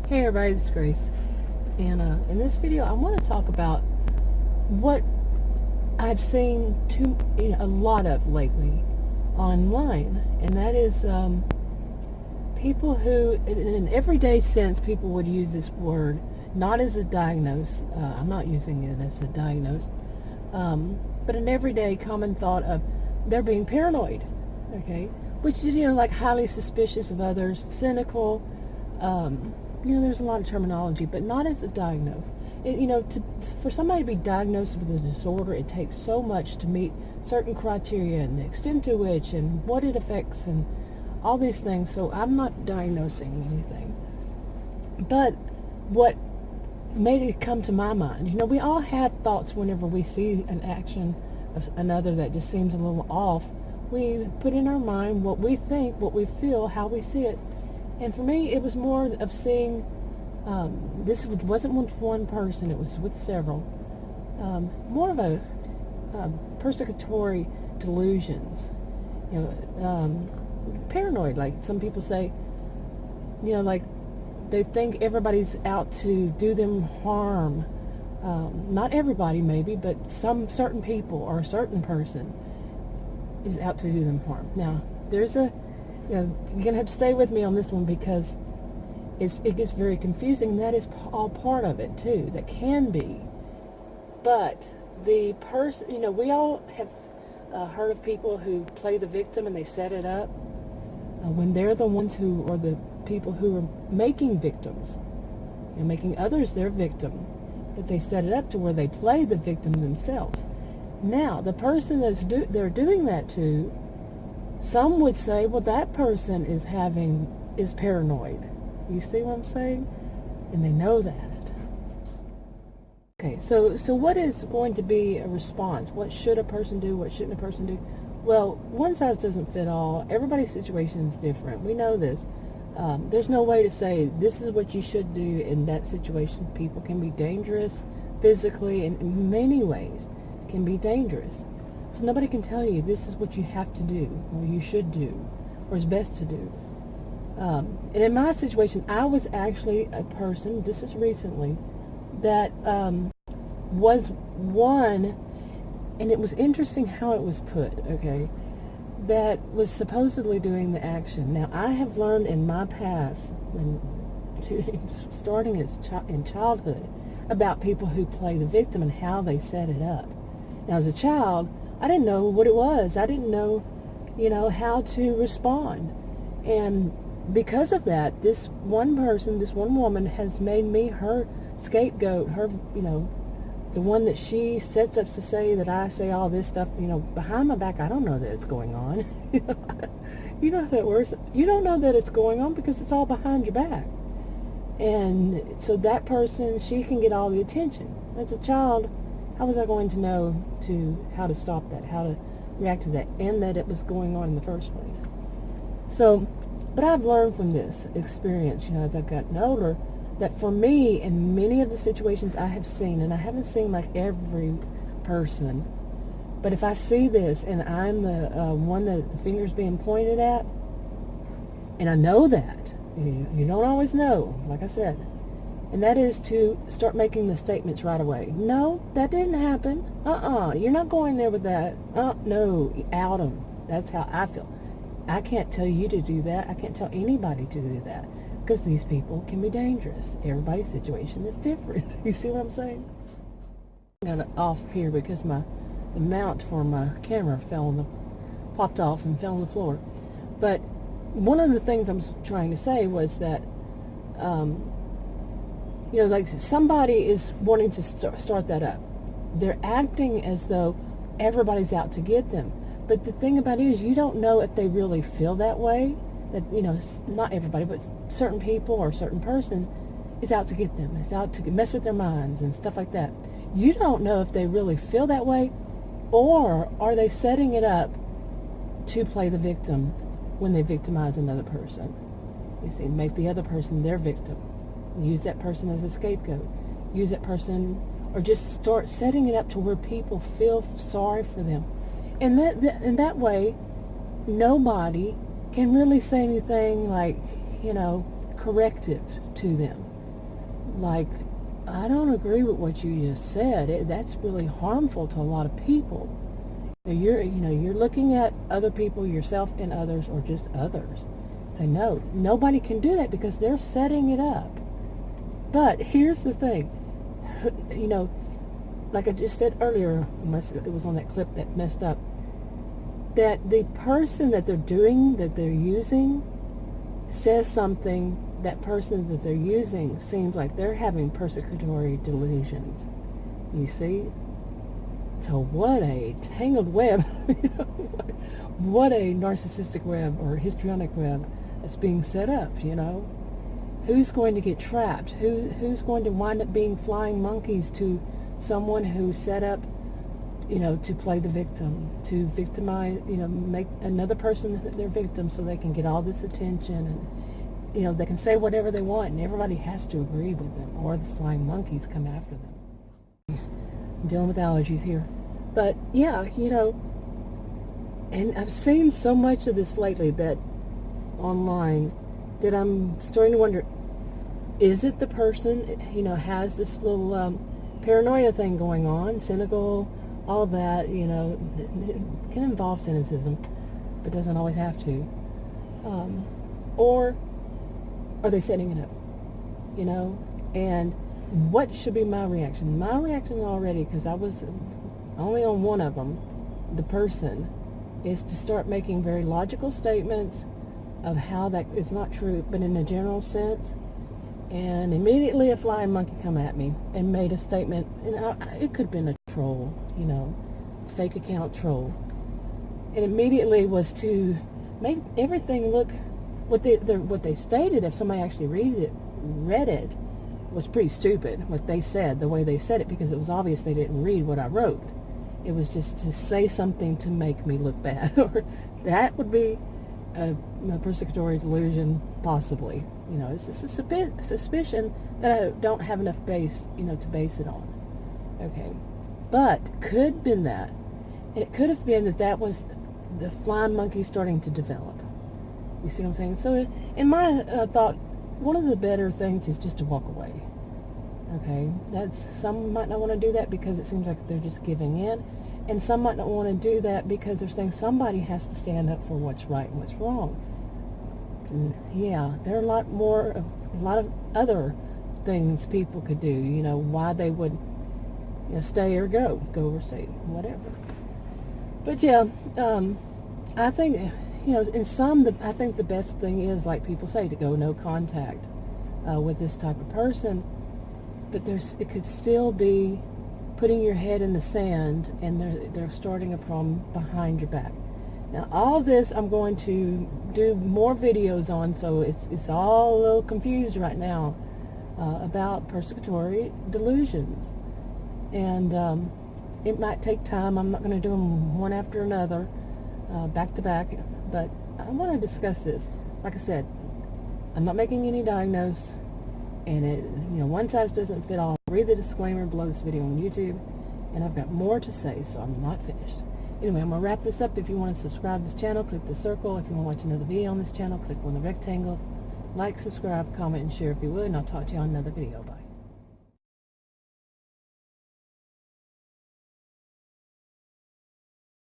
Hey everybody, it's Grace, and in this video I want to talk about what I've seen a lot of lately online, and that is people who, in an everyday sense, people would use this word not as a diagnose. I'm not using it as a diagnose, but an everyday common thought of they're being paranoid, okay, which is like highly suspicious of others, cynical. There's a lot of terminology, but not as a diagnose. For somebody to be diagnosed with a disorder, it takes so much to meet certain criteria and the extent to which and what it affects and all these things. So I'm not diagnosing anything. But what made it come to my mind, we all have thoughts whenever we see an action of another that just seems a little off. We put in our mind what we think, what we feel, how we see it. And for me, it was more of seeing, this wasn't with one person, it was with several, more of a persecutory delusions, paranoid, like some people say, like they think everybody's out to do them harm. Not everybody maybe, but some certain people or a certain person is out to do them harm. Now, there's you're going to have to stay with me on this one because it gets very confusing. That is all part of it, too. That can be. But the person, we all have heard of people who play the victim and they set it up when they're the ones who are the people who are making victims, making others their victim. But they set it up to where they play the victim themselves. Now, the person they're doing that to, some would say, well, that person is paranoid. You see what I'm saying? And they know that. Okay, so what is going to be a response? What should a person do? What shouldn't a person do? Well, one size doesn't fit all. Everybody's situation is different. We know this. There's no way to say this is what you should do in that situation. People can be dangerous physically and in many ways can be dangerous. So nobody can tell you this is what you have to do, or you should do, or is best to do. And in my situation, I was actually a person, this is recently, that was one, and it was interesting how it was put, okay, that was supposedly doing the action. Now, I have learned in my past, starting in childhood, about people who play the victim and how they set it up. Now, as a child, I didn't know what it was. I didn't know, how to respond. And because of that, this one person, this one woman has made me her scapegoat, her, the one that she sets up to say that I say all this stuff, behind my back. I don't know that it's going on. You know how it works. You don't know that it's going on because it's all behind your back. And so that person, she can get all the attention. As a child, how was I going to know how to stop that, how to react to that, and that it was going on in the first place? So, but I've learned from this experience, as I've gotten older, that for me, in many of the situations I have seen, and I haven't seen like every person, but if I see this and I'm the one that the finger's being pointed at, and I know that, you don't always know, like I said, and that is to start making the statements right away. No, that didn't happen. You're not going there with that. No, out them. That's how I feel. I can't tell you to do that. I can't tell anybody to do that because these people can be dangerous. Everybody's situation is different. You see what I'm saying? I got off here because the mount for my camera popped off and fell on the floor. But one of the things I'm trying to say was that like somebody is wanting to start that up. They're acting as though everybody's out to get them. But the thing about it is you don't know if they really feel that way. That, not everybody, but certain people or a certain person is out to get them. It's out to mess with their minds and stuff like that. You don't know if they really feel that way, or are they setting it up to play the victim when they victimize another person. You see, make the other person their victim. Use that person as a scapegoat. Use that person, or just start setting it up to where people feel sorry for them. And in that way, nobody can really say anything like, corrective to them. like, I don't agree with what you just said. That's really harmful to a lot of people. You're looking at other people, yourself and others, or just others. Say, no, nobody can do that because they're setting it up. But here's the thing, like I just said earlier, unless it was on that clip that messed up, that the person that they're using says something, that person that they're using seems like they're having persecutory delusions. You see? So what a tangled web, what a narcissistic web or histrionic web that's being set up, Who's going to get trapped? Who's going to wind up being flying monkeys to someone who set up, to play the victim, to victimize, make another person their victim so they can get all this attention, and, they can say whatever they want and everybody has to agree with them, or the flying monkeys come after them. I'm dealing with allergies here. But yeah, and I've seen so much of this lately that online that I'm starting to wonder, is it the person, has this little paranoia thing going on, cynical, all that, it can involve cynicism, but doesn't always have to. Or are they setting it up, and what should be my reaction? My reaction already, because I was only on one of them, the person, is to start making very logical statements of how that is not true, but in a general sense. And immediately a flying monkey come at me and made a statement, and it could have been a troll, fake account troll. And immediately was to make everything look, what they stated, if somebody actually read it, was pretty stupid. What they said, the way they said it, because it was obvious they didn't read what I wrote. It was just to say something to make me look bad, or that would be a persecutory delusion, possibly. It's a suspicion that I don't have enough base, to base it on. Okay, but could have been that, and it could have been that was the flying monkey starting to develop. You see what I'm saying? So, in my thought, one of the better things is just to walk away. Okay, some might not want to do that because it seems like they're just giving in, and some might not want to do that because they're saying somebody has to stand up for what's right and what's wrong. And yeah, there are a lot of other things people could do. Why they would, stay or go or stay, whatever. But yeah, I think, I think the best thing is, like people say, to go no contact with this type of person. But it could still be putting your head in the sand, and they're starting a problem behind your back. Now, all this I'm going to do more videos on, so it's all a little confused right now about persecutory delusions. And it might take time. I'm not going to do them one after another, back to back, but I want to discuss this. Like I said, I'm not making any diagnose, and one size doesn't fit all. Read the disclaimer below this video on YouTube, and I've got more to say, so I'm not finished. Anyway, I'm going to wrap this up. If you want to subscribe to this channel, click the circle. If you want to watch another video on this channel, click one of the rectangles. Like, subscribe, comment, and share if you would, and I'll talk to you on another video. Bye.